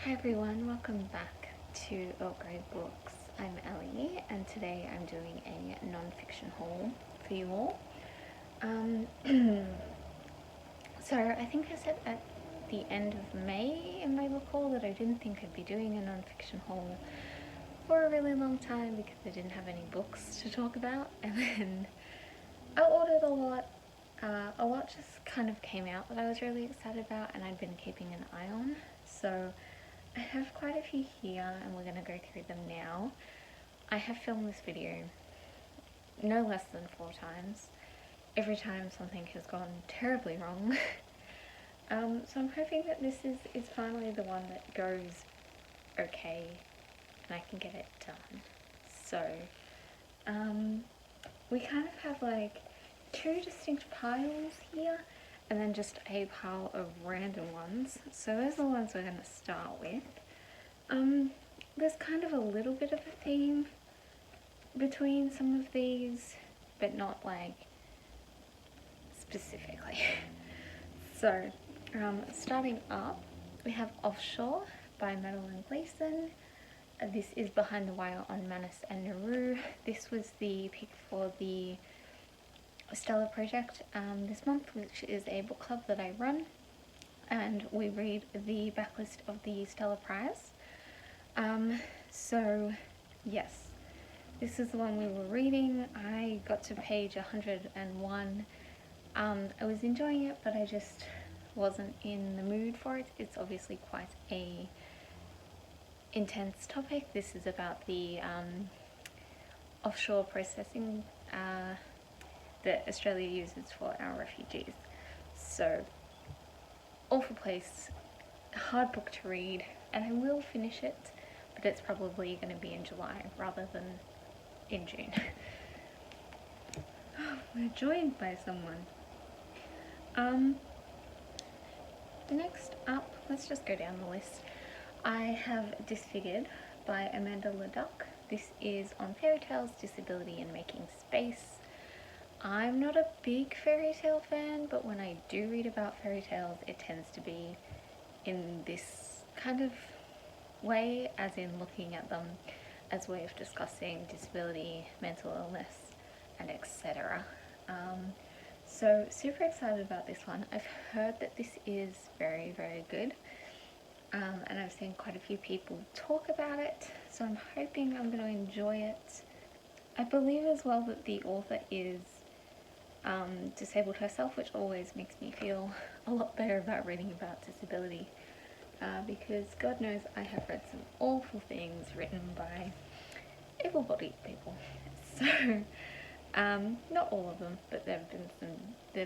Hi everyone, welcome back to Earl Grey Books. I'm Ellie and today I'm doing a non-fiction haul for you all. So I think I said at the end of May in my book haul that I didn't think I'd be doing a non-fiction haul for a really long time because I didn't have any books to talk about, and then I ordered a lot. A lot just kind of came out that I was really excited about and I'd been keeping an eye on. So I have quite a few here and we're going to go through them now. I have filmed this video no less than 4 times. Every time something has gone terribly wrong. So I'm hoping that this is finally the one that goes okay and I can get it done. So we kind of have like 2 distinct piles here and then just a pile of random ones. So those are the ones we're going to start with. There's kind of a little bit of a theme between some of these, but not like specifically. So, starting up, we have Offshore by Madeline Gleason. This is Behind the Wire on Manus and Nauru. This was the pick for the Stella project this month, which is a book club that I run, and we read the backlist of the Stella Prize. So yes, this is the one we were reading. I got to page 101. I was enjoying it, but I just wasn't in the mood for it. It's obviously quite a intense topic. This is about the offshore processing that Australia uses for our refugees. So, awful place, hard book to read, and I will finish it, but it's probably going to be in July rather than in June. Oh, we're joined by someone. Next up, let's just go down the list. I have Disfigured by Amanda Leduc. This is on fairy tales, disability and making space. I'm not a big fairy tale fan, but when I do read about fairy tales, it tends to be in this kind of way, as in looking at them as a way of discussing disability, mental illness, and etc. So super excited about this one. I've heard that this is very, very good. And I've seen quite a few people talk about it, so I'm hoping I'm going to enjoy it. I believe as well that the author is disabled herself, which always makes me feel a lot better about reading about disability, because God knows I have read some awful things written by able-bodied people. So not all of them, but there have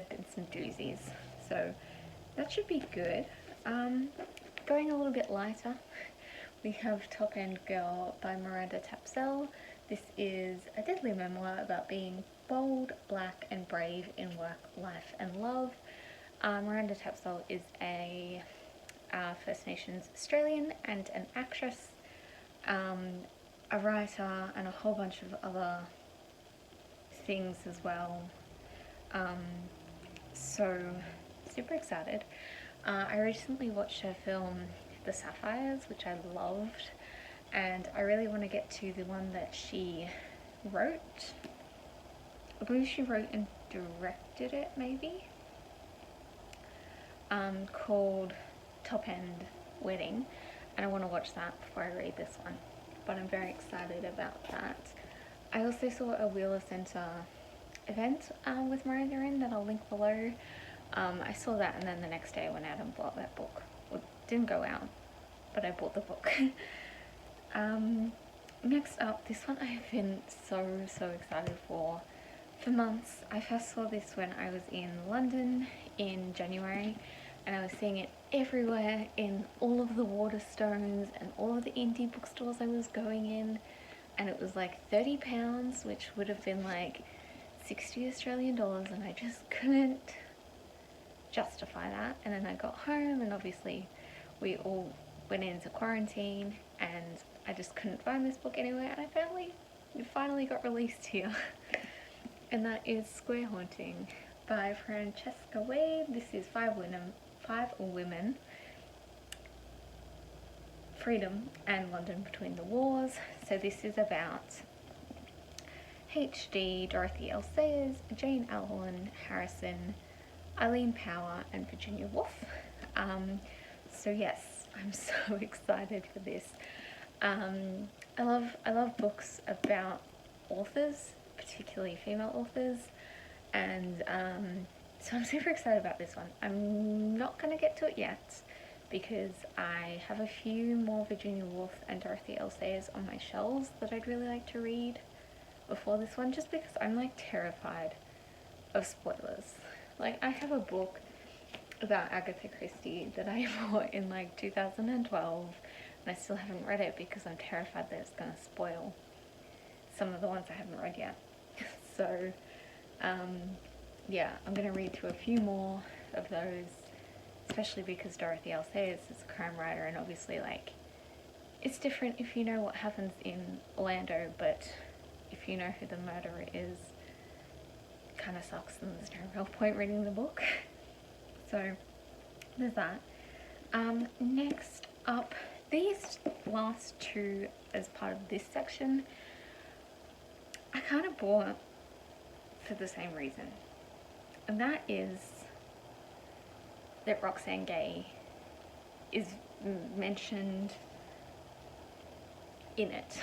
been some doozies, so that should be good. Going a little bit lighter, we have Top End Girl by Miranda Tapsell. This is a deadly memoir about being bold, black and brave in work, life and love. Miranda Tapsell is a First Nations Australian and an actress, a writer and a whole bunch of other things as well. So super excited. I recently watched her film The Sapphires, which I loved, and I really want to get to the one that she wrote. I believe she wrote and directed it, maybe, called Top End Wedding, and I want to watch that before I read this one, but I'm very excited about that. I also saw a Wheeler Centre event with Miranda in that I'll link below. I saw that, and then the next day I went out and bought that book. Well, didn't go out, but I bought the book. Next up, this one I have been so excited for months. I first saw this when I was in London in January, and I was seeing it everywhere in all of the Waterstones and all of the indie bookstores I was going in, and it was like £30, which would have been like 60 Australian dollars, and I just couldn't justify that. And then I got home, and obviously we all went into quarantine, and I just couldn't find this book anywhere, and it finally got released here. And that is Square Haunting by Francesca Wade. This is five women freedom and London between the wars. So this is about HD, Dorothy L. Sayers, Jane Allen Harrison, Eileen Power, and Virginia Woolf. So yes, I'm so excited for this. I love books about authors, particularly female authors, and so I'm super excited about this one. I'm not going to get to it yet because I have a few more Virginia Woolf and Dorothy L. Sayers on my shelves that I'd really like to read before this one, just because I'm like terrified of spoilers. Like, I have a book about Agatha Christie that I bought in like 2012 and I still haven't read it because I'm terrified that it's going to spoil some of the ones I haven't read yet. So yeah, I'm going to read through a few more of those, especially because Dorothy L. Sayers is a crime writer, and obviously like it's different if you know what happens in Orlando, but if you know who the murderer is, it kind of sucks and there's no real point reading the book. So there's that. Next up, these last two as part of this section, I kind of bought for the same reason, and that is that Roxane Gay is mentioned in it.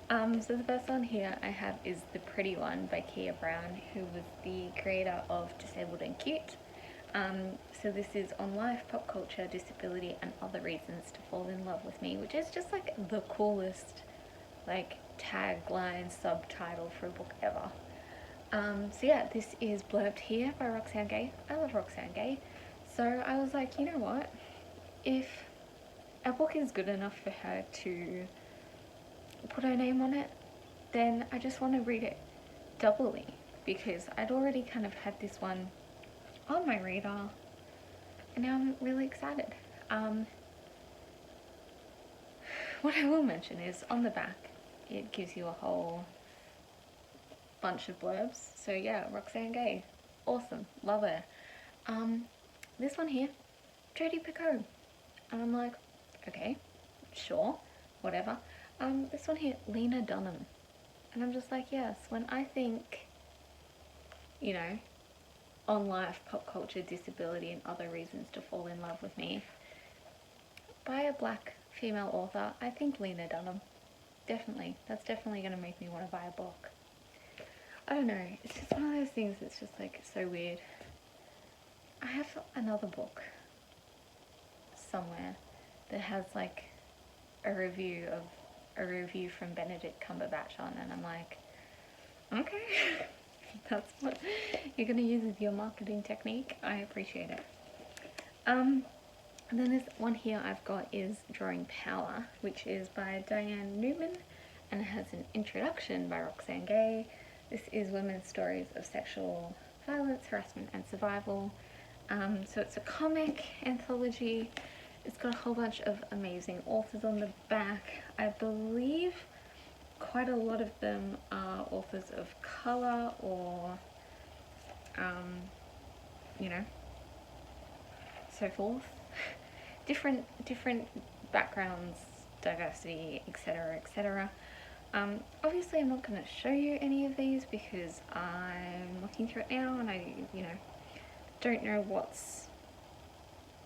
So the first one here I have is The Pretty One by Kia Brown, who was the creator of Disabled and Cute. So this is on life, pop culture, disability, and other reasons to fall in love with me, which is just like the coolest like tagline subtitle for a book ever. So yeah, this is blurbed here by Roxane Gay. I love Roxane Gay. So I was like, you know what? If a book is good enough for her to put her name on it, then I just want to read it doubly, because I'd already kind of had this one on my radar and now I'm really excited. What I will mention is on the back it gives you a whole bunch of blurbs. So yeah, Roxane Gay, awesome, love her. This one here, Jodie Picoult, and I'm like, okay, sure, whatever. This one here, Lena Dunham, and I'm just like, yes, when I think, you know, on life, pop culture, disability, and other reasons to fall in love with me, by a black female author, I think Lena Dunham. Definitely, that's definitely going to make me want to buy a book. I don't know, it's just one of those things that's just like so weird. I have another book somewhere that has like a review from Benedict Cumberbatch on, and I'm like, okay, that's what you're gonna use as your marketing technique. I appreciate it. And then this one here I've got is Drawing Power, which is by Diane Newman, and it has an introduction by Roxane Gay. This is women's stories of sexual violence, harassment, and survival. So it's a comic anthology. It's got a whole bunch of amazing authors on the back. I believe quite a lot of them are authors of colour or, you know, so forth. different backgrounds, diversity, etc., etc. Obviously I'm not going to show you any of these because I'm looking through it now and I, you know, don't know what's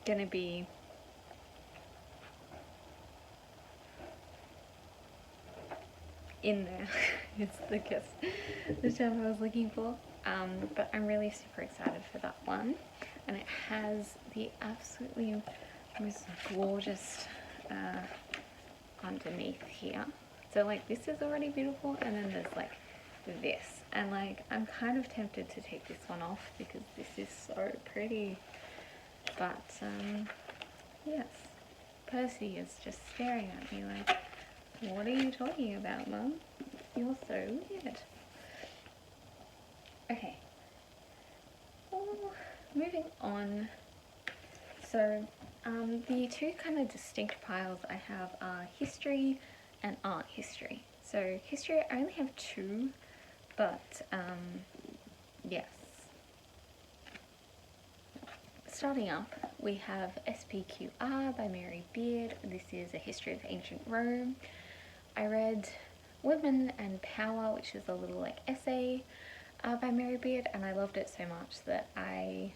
going to be in there. It's the term I was looking for. But I'm really super excited for that one, and it has the absolutely most gorgeous underneath here. So like this is already beautiful, and then there's like this, and like I'm kind of tempted to take this one off because this is so pretty, but yes, Percy is just staring at me like, what are you talking about, Mum? You're so weird. Okay, well, moving on. So the two kind of distinct piles I have are history and art history. So history, I only have two, but yes. starting up, we have SPQR by Mary Beard. This is a history of ancient Rome. I read Women and Power, which is a little like essay by Mary Beard, and I loved it so much that I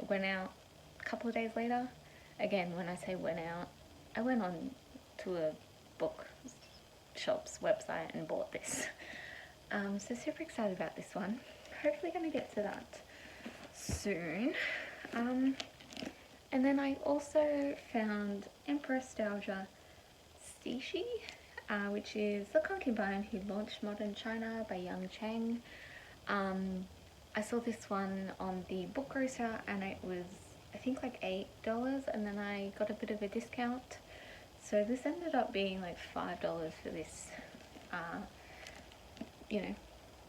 went out a couple of days later. Again, when I say went out, I went on to a book shop's website and bought this. So super excited about this one. Hopefully going to get to that soon. And then I also found Empress-Dowager Cixi, which is the concubine who launched modern China by Yang Cheng. I saw this one on the book grocer and it was, I think, like $8, and then I got a bit of a discount. So this ended up being like $5 for this, you know,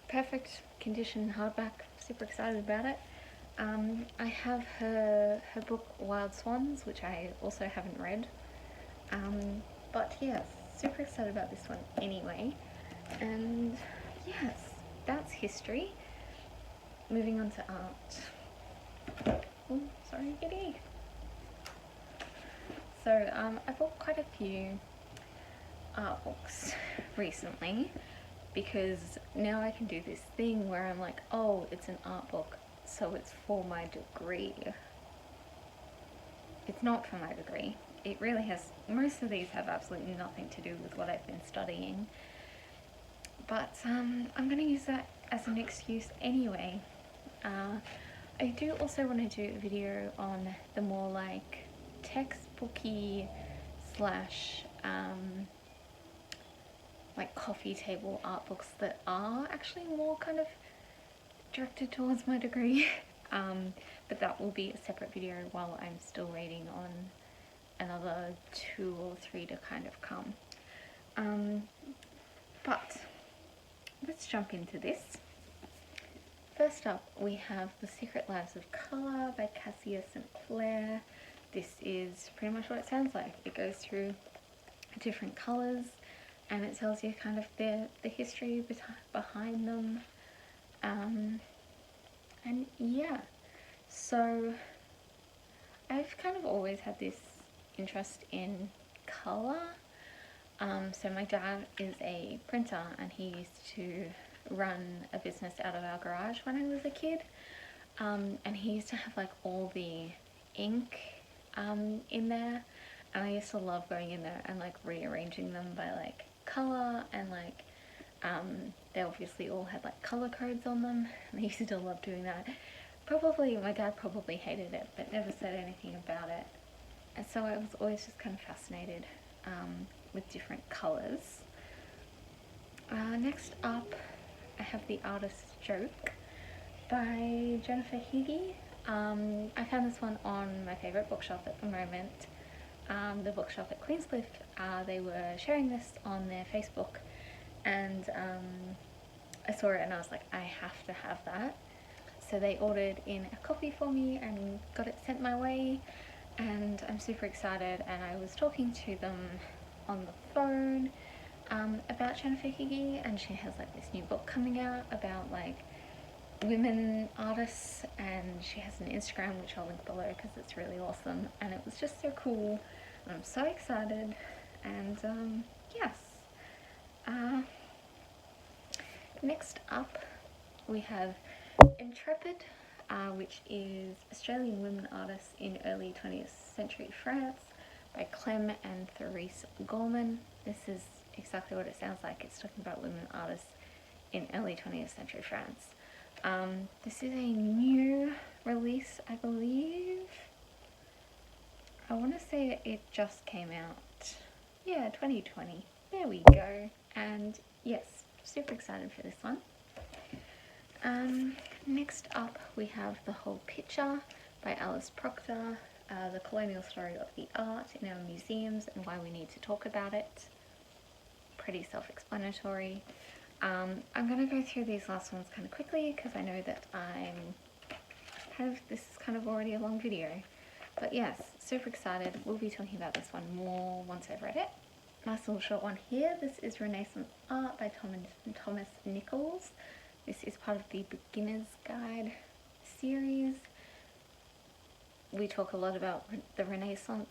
perfect condition hardback. Super excited about it. I have her book Wild Swans, which I also haven't read. But yes, super excited about this one anyway. And yes, that's history. Moving on to art. Oh, sorry, Giddy. So I bought quite a few art books recently because now I can do this thing where I'm like, oh, it's an art book, so it's for my degree. It's not for my degree. It really has, most of these have absolutely nothing to do with what I've been studying. But I'm going to use that as an excuse anyway. I do also want to do a video on the more like textbooky slash like coffee table art books that are actually more kind of directed towards my degree. But that will be a separate video while I'm still waiting on another 2 or 3 to kind of come. But let's jump into this. First up, we have The Secret Lives of Colour by Cassius and Claire. This is pretty much what it sounds like. It goes through different colours and it tells you kind of the history behind them. And yeah, so I've kind of always had this interest in colour. So my dad is a printer and he used to run a business out of our garage when I was a kid, and he used to have like all the ink in there, and I used to love going in there and like rearranging them by like colour, and like they obviously all had like colour codes on them, and I used to love doing that. My dad probably hated it but never said anything about it, and so I was always just kind of fascinated with different colours. Next up, I have The Artist's Joke by Jennifer Higgy. I found this one on my favourite bookshop at the moment, the bookshop at Queenscliff. They were sharing this on their Facebook, and I saw it and I was like, I have to have that. So they ordered in a copy for me and got it sent my way, and I'm super excited. And I was talking to them on the phone about Jennifer Higgy, and she has like this new book coming out about like women artists, and she has an Instagram which I'll link below because it's really awesome, and it was just so cool, and I'm so excited. And yes, next up we have Intrepid, which is Australian women artists in early 20th century France by Clem and Therese Gorman. This is exactly what it sounds like. It's talking about women artists in early 20th century France. This is a new release, I believe. I want to say it just came out. Yeah, 2020. There we go. And yes, super excited for this one. Next up we have The Whole Picture by Alice Proctor, the colonial story of the art in our museums and why we need to talk about it. Pretty self-explanatory. I'm going to go through these last ones kind of quickly because I know that this is kind of already a long video. But yes, super excited. We'll be talking about this one more once I've read it. Nice little short one here. This is Renaissance Art by Thomas Nichols. This is part of the Beginner's Guide series. we talk a lot about the Renaissance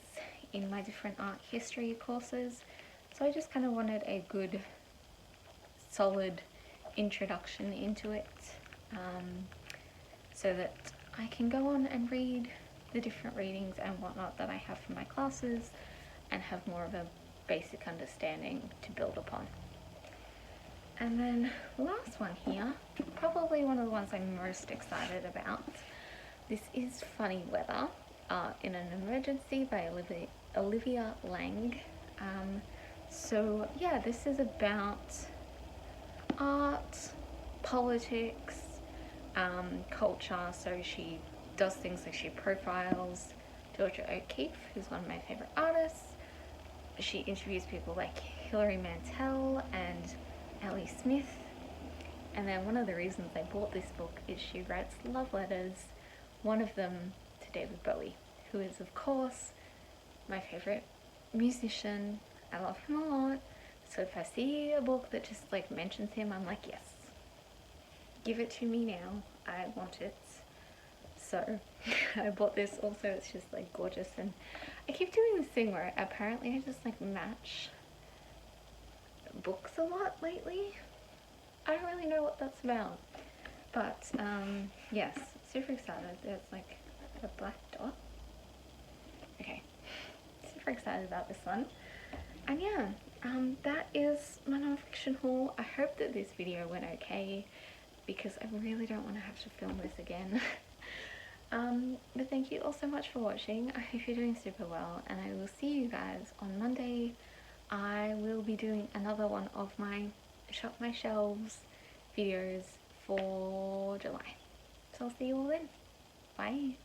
in my different art history courses, so I just kind of wanted a good solid introduction into it, so that I can go on and read the different readings and whatnot that I have for my classes and have more of a basic understanding to build upon. And then last one here, probably one of the ones I'm most excited about. This is Funny Weather, in an Emergency by Olivia Lang. So yeah, this is about art, politics, culture. So she does things like she profiles Georgia O'Keeffe, who's one of my favorite artists. She interviews people like Hilary Mantel and Ellie Smith. And then one of the reasons I bought this book is she writes love letters, one of them to David Bowie, who is of course my favorite musician. I love him a lot. So if I see a book that just like mentions him, I'm like, yes, give it to me now. I want it. So I bought this also. It's just like gorgeous, and I keep doing this thing where apparently I just like match books a lot lately. I don't really know what that's about, but yes, super excited. There's like a black dot. Okay, super excited about this one. And yeah, that is my non-fiction haul. I hope that this video went okay, because I really don't want to have to film this again. But thank you all so much for watching. I hope you're doing super well, and I will see you guys on Monday. I will be doing another one of my Shop My Shelves videos for July. So I'll see you all then. Bye.